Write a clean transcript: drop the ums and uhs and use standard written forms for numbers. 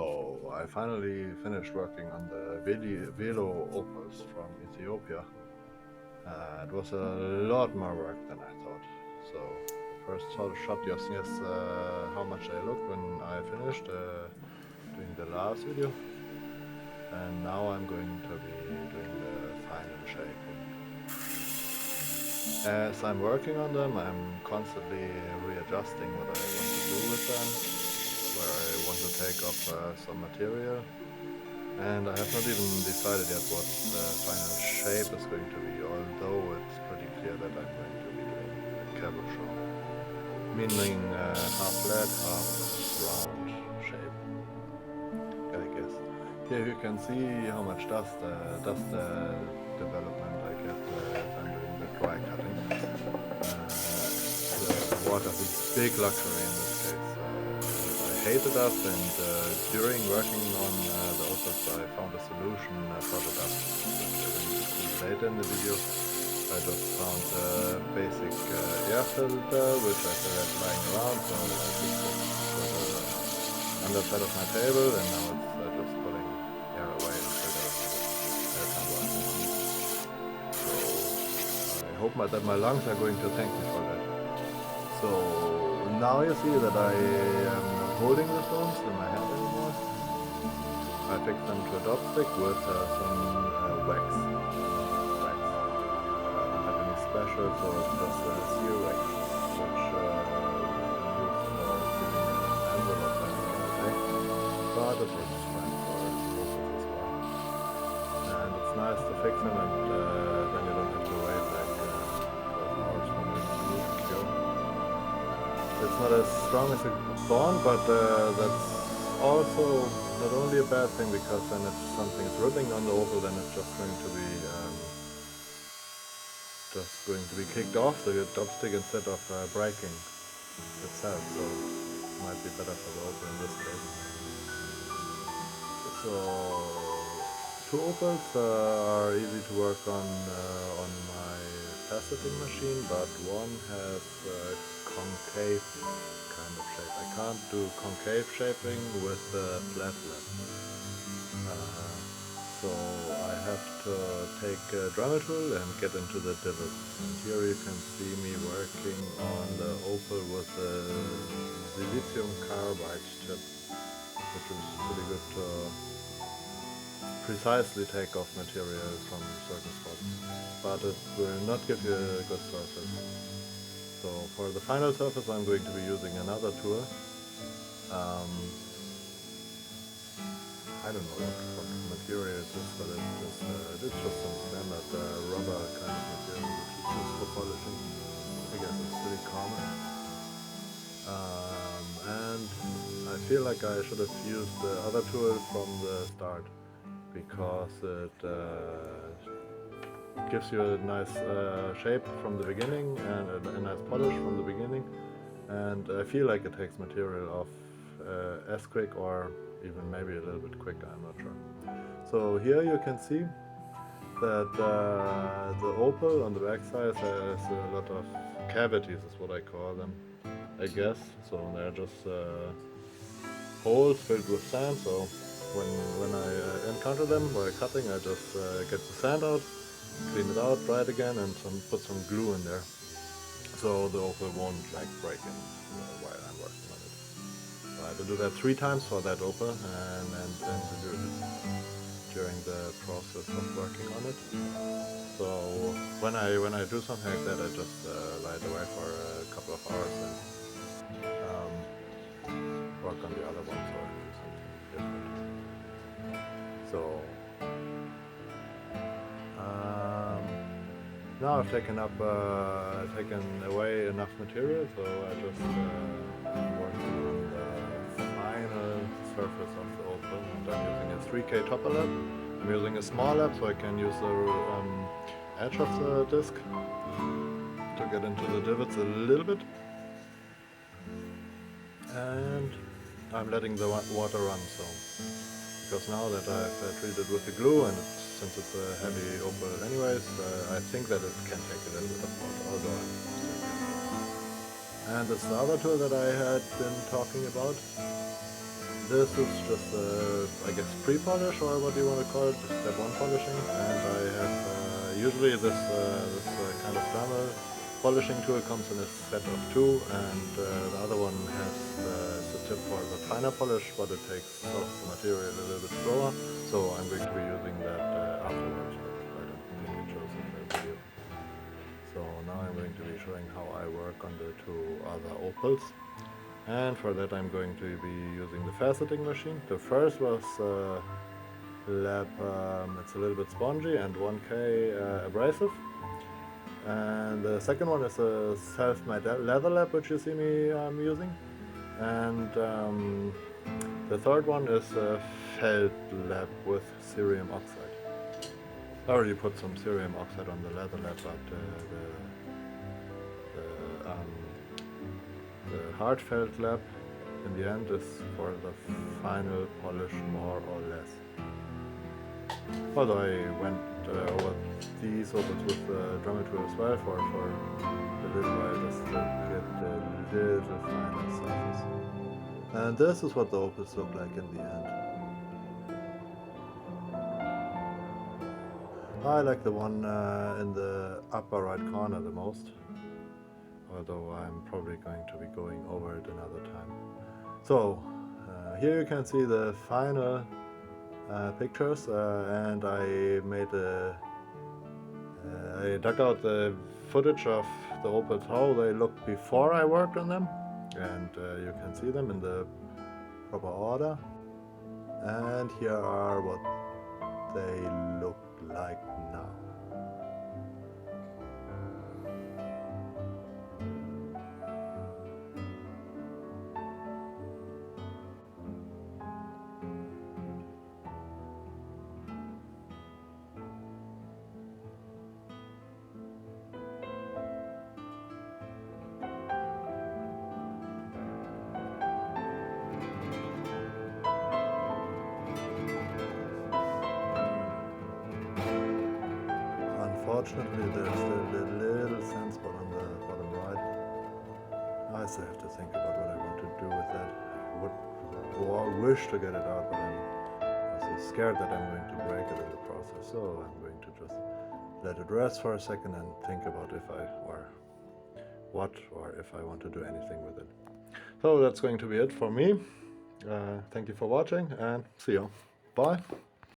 So I finally finished working on the Welo opals from Ethiopia. It was a lot more work than I thought. So the first shot you have seen is how much they look when I finished doing the last video. And now I'm going to be doing the final shaping. As I'm working on them, I'm constantly readjusting what I want to do with them, where I want to take off some material. And I have not even decided yet what the final shape is going to be, although it's pretty clear that I'm going to be doing a cabochon, meaning half flat, half round shape, I guess. Here you can see how much dust development I get if I'm doing the dry cutting. The water is a big luxury in this case. I hate the dust, and during working on the opals I found a solution for the dust, which you're going to see later in the video. I just found a basic air filter, which I still had lying around, so I fixed it with the underside of my table, and now it's just pulling air away until there's I'm working on it. So I hope that my lungs are going to thank me for that. So now you see that I am not holding the stones in my hand anymore. I fixed them to a dopstick with some wax. I don't have any special, so it's just seal wax, which we can use for sealing an envelope back in the day. But it works fine for opals as well. And it's nice to fix them, and then you don't have to wait like 12 hours for the glue to cure. It's not as strong as a bond, but that's also not only a bad thing, because then if something is ripping on the opal, then it's just going to be kicked off the dopstick instead of breaking itself. So it might be better for the opal in this case. So 2 opals are easy to work on my faceting machine, but one has concave kind of shape. I can't do concave shaping with the flat lap. So I have to take a Dremel tool and get into the divots. And here you can see me working on the opal with the silicium carbide tip, which is pretty good to precisely take off material from certain spots, but it will not give you a good surface. So for the final surface I'm going to be using another tool. I don't know what material it is, but it's just some standard rubber kind of material which is used for polishing. I guess it's pretty common. And I feel like I should have used the other tool from the start, because it gives you a nice shape from the beginning and a nice polish from the beginning, and I feel like it takes material off as quick, or even maybe a little bit quicker, I'm not sure. So here you can see that the opal on the back side has a lot of cavities, is what I call them, I guess. So they're just holes filled with sand, so when I encounter them while cutting, I just get the sand out, clean it out, dry it again, and put some glue in there, so the opal won't like break in while I'm working on it. So I had to do that 3 times for that opal, and do it during the process of working on it. So when I do something like that, I just lie it away for a couple of hours and work on the other ones or do something different. So now I've taken away enough material, so I just am working on the final surface of the opal, and I'm using a 3K topper lap. I'm using a small lap so I can use the edge of the disc to get into the divots a little bit, and I'm letting the water run. So because now that I've treated with the glue, and since it's a heavy opal anyways, I think that it can take a little bit of water, although I'm still careful. And this is the other tool that I had been talking about. this is just, I guess, pre-polish or what you want to call it, step 1 polishing. And I have, usually this kind of thermal polishing tool comes in a set of 2, and the other one has the tip for the finer polish, but it takes off the material a little bit slower. So I'm going to be using that afterwards. I don't think it shows in the video. So now I'm going to be showing how I work on the 2 other opals. And for that I'm going to be using the faceting machine. The first was lab, it's a little bit spongy and 1K abrasive. And the second one is a self-made leather lab, which you see me using. And the third one is a felt lab with cerium oxide. I already put some cerium oxide on the leather lab, but the hard felt lab in the end is for the final polish, more or less. Although I went over these opals with the drummer tool as well for a little while, just to get a little finer surface. And this is what the opals look like in the end. I like the one in the upper right corner the most, although I'm probably going to be going over it another time. So here you can see the final pictures, and I dug out the footage of the opals, how they looked before I worked on them, and you can see them in the proper order. And here are what they look like now. Unfortunately, there's still a little sandspot on the bottom right. I still have to think about what I want to do with that. I would wish to get it out, but I'm also scared that I'm going to break it in the process. So I'm going to just let it rest for a second and think about if I want to do anything with it. So that's going to be it for me. Thank you for watching, and see you. Bye.